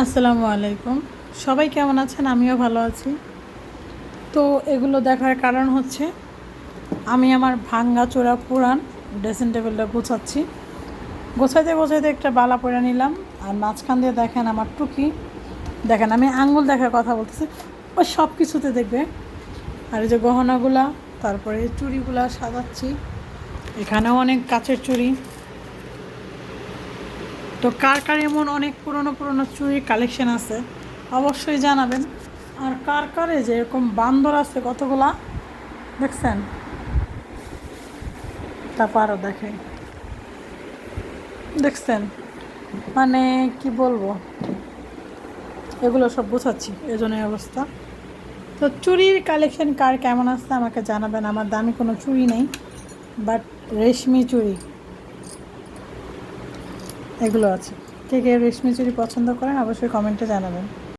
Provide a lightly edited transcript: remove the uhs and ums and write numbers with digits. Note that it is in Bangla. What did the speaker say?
আসসালামু আলাইকুম। সবাই কেমন আছেন? আমিও ভালো আছি। তো এগুলো দেখার কারণ হচ্ছে আমি আমার ভাঙ্গাচোরা পুরান ড্রেসিং টেবিলটা গোছাচ্ছি। গোছাইতে গোছাইতে একটা বালা পরে নিলাম, আর মাঝখান দিয়ে দেখেন আমার টুকি, দেখেন আমি আঙ্গুল দেখার কথা বলতেছি, ওই সব কিছুতে দেখবে। আর এই যে গহনাগুলা, তারপরে চুড়িগুলা সাজাচ্ছি, এখানেও অনেক কাচের চুড়ি। তো কার কার এমন অনেক পুরনো পুরনো চুড়ির কালেকশন আছে অবশ্যই জানাবেন। আর কার কারে যে এরকম বান্দর আছে কতগুলা, দেখছেন? তারপর আরও দেখেন, দেখছেন? মানে কি বলবো, এগুলো সব বোঝাচ্ছি, এজন্যই অবস্থা। তো চুড়ির কালেকশন কার কেমন আছে আমাকে জানাবেন। আমার দামি কোনো চুড়ি নেই, বাট রেশমি চুড়ি এগুলো আছে। কে কে রেশমি চুড়ি পছন্দ করেন অবশ্যই কমেন্টে জানাবেন।